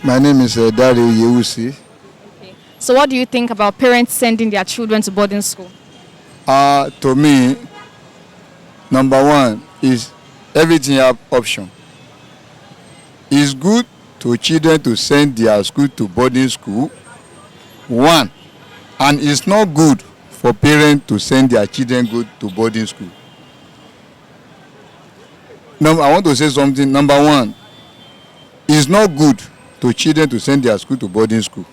My name is Dario Yewusi. So what do you think about parents sending their children to boarding school? To me, number one is everything have option. It's good to children to send their school to boarding school. One, and it's not good for parents to send their children go to boarding school. Now, I want to say something. Number one, it's not good to children to send their school to boarding school.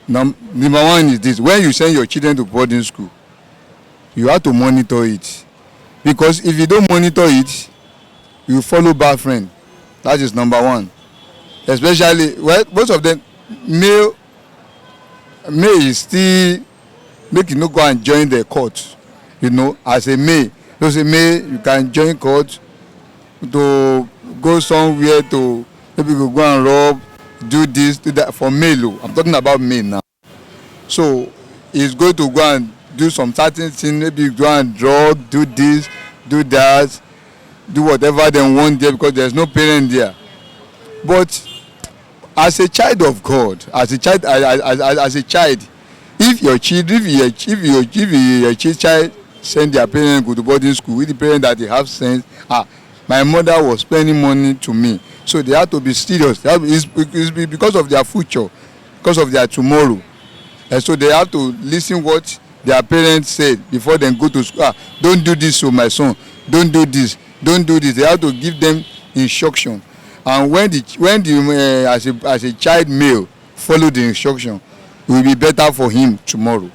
Number one is this: when you send your children to boarding school, you have to monitor it, because if you don't monitor it, you follow bad friend. That is number one. Especially, well, most of them male is still make you no go and join the court. You know, as a male, you can join court to go somewhere to maybe go and rob, do this, do that. For male, I'm talking about male now. So he's going to go and do some certain thing, maybe go and drug, do this, do that, do whatever they want there, because there's no parent there. But as a child of God, as a child, if your child send their parents go to boarding school with the parent that they have sense, my mother was spending money to me, so they have to be serious. It's because of their future, because of their tomorrow, and so they have to listen what their parents said before they go to school. Don't do this, my son. Don't do this. Don't do this. They have to give them instruction. And when as a child male follow the instruction, it will be better for him tomorrow.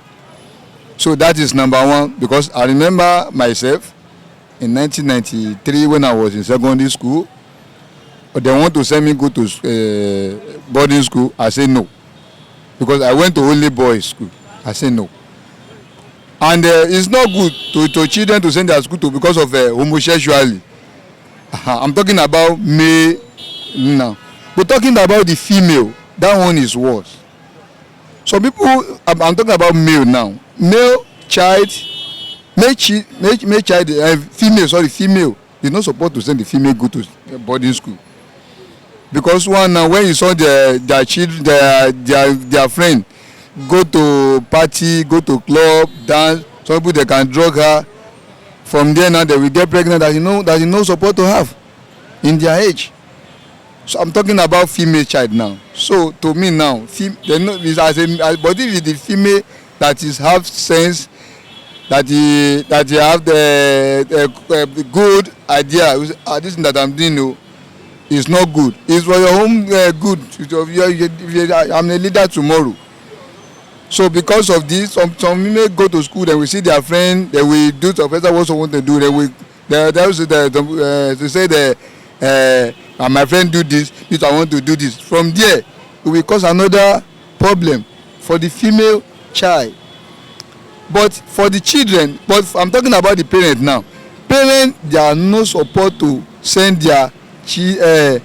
So that is number one, because I remember myself in 1993 when I was in secondary school. They want to send me go to boarding school. I say no, because I went to only boys school. I say no. And it's not good to children to send their school to because of homosexuality. I'm talking about male now. But talking about the female, that one is worse. So people, I'm talking about male now. Female, you're not supposed to send the female go to boarding school. Because one now, when you saw their children, their friend go to party, go to club, dance, some people they can drug her. From there now they will get pregnant that you know supposed to have in their age. So I'm talking about female child now. So to me now, but if the female that is have sense, that you have the good idea, this thing that I'm doing is not good. It's for your own good. I'm a leader tomorrow. So because of this, some women go to school, they will see their friend, they will do something what they want to do. They say my friend do this, I want to do this. From there, it will cause another problem for the female child. But for the children, but I'm talking about the parents now. Parents, they are not supposed to send their they're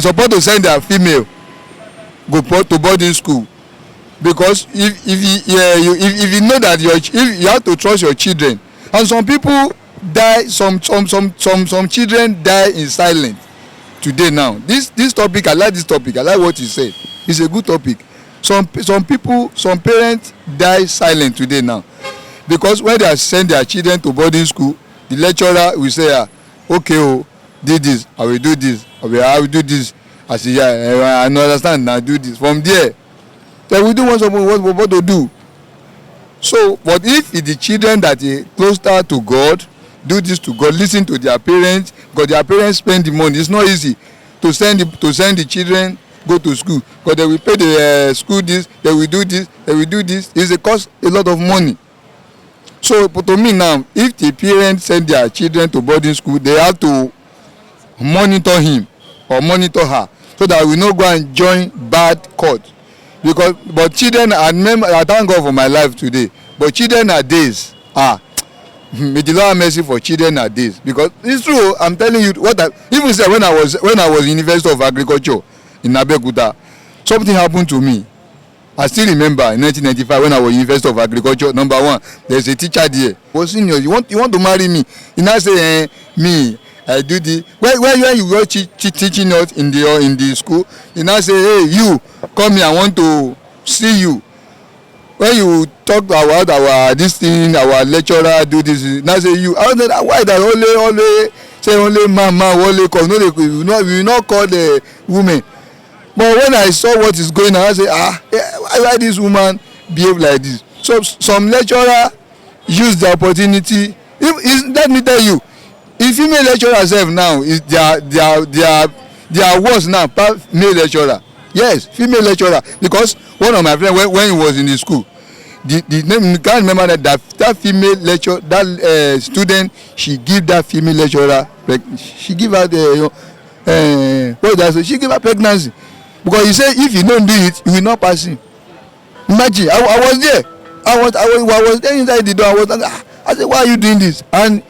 supposed to send their female go to boarding school. Because if you know that if you have to trust your children, and some people die, some children die in silence today now. This topic, I like this topic. I like what you said. It's a good topic. Some parents die silent today now, because when they send their children to boarding school, the lecturer will say, okay, do this, I will do this, I will do this. I say, I understand now, do this. From there, they will do what to do. So, but if the children that are closer to God, do this to God, listen to their parents, because their parents spend the money. It's not easy to send the children go to school, because they will pay the school this, they will do this, they will do this. It costs a lot of money. So, but to me now, if the parents send their children to boarding school, they have to monitor him or monitor her, so that we not go and join bad court. But children, I thank God for my life today. But children nowadays, may the Lord have mercy for children nowadays. Because it's true, I'm telling you what I even said when I was in University of Agriculture in Abeokuta, something happened to me. I still remember in 1995 when I was in University of Agriculture. Number one, there's a teacher there. Was senior, you want to marry me? He now say, me, I do this. When you go teaching us in the school, you now say, hey, you come here, I want to see you. When you talk about our this thing, our lecturer do this, now say you. I don't know why that only say only man only cause no, we will not call the women. But when I saw what is going on, I say, why this woman behave like this? So some lecturer use the opportunity. Let me tell you, if female lecturer sef now is their worse now pass male lecturer. Yes, female lecturer, because one of my friends when he was in the school, the name, can't remember that female lecturer, that student, she give that female lecturer, she give her the what did I say? She give her pregnancy, because he say if you don't do it, you will not pass him. Imagine, I was there. I was there inside the door. I was like, I said, why are you doing this? And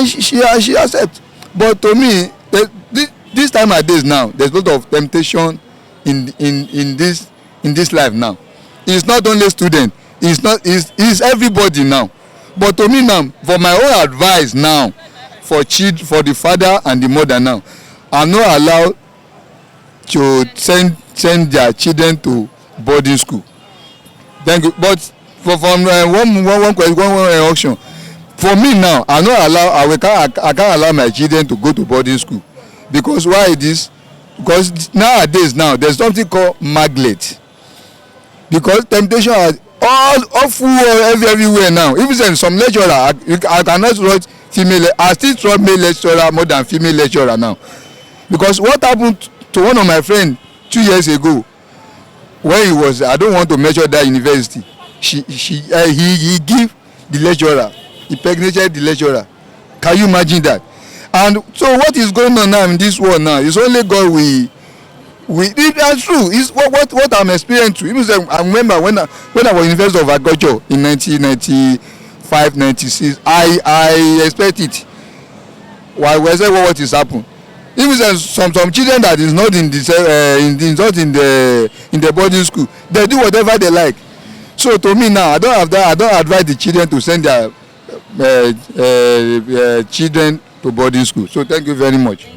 she accept. But to me, this time of days now, there's a lot of temptation in this life now. It's not only student. It's everybody now. But to me now, for my own advice now, for the father and the mother now, I'm not allowed to send their children to boarding school. Thank you. But from one question, one auction. For me now, I can't allow my children to go to boarding school. Because why this? Because nowadays now there's something called maglet. Because temptation are all full everywhere now. Even some lecturer, I cannot write female. I still trust male lecturer more than female lecturer now. Because what happened to one of my friends 2 years ago, when he was, I don't want to measure that university. He give the lecturer, he impregnated the lecturer. Can you imagine that? And so what is going on now in this world now? It's only God that's true. It's what I'm experiencing. Even I remember when I was in University of Agriculture in 1995, 96, I expect it. Why was that what is happening? Even some children that is not in the boarding school, they do whatever they like. So to me now, I don't advise the children to send their children to boarding school. So thank you very much.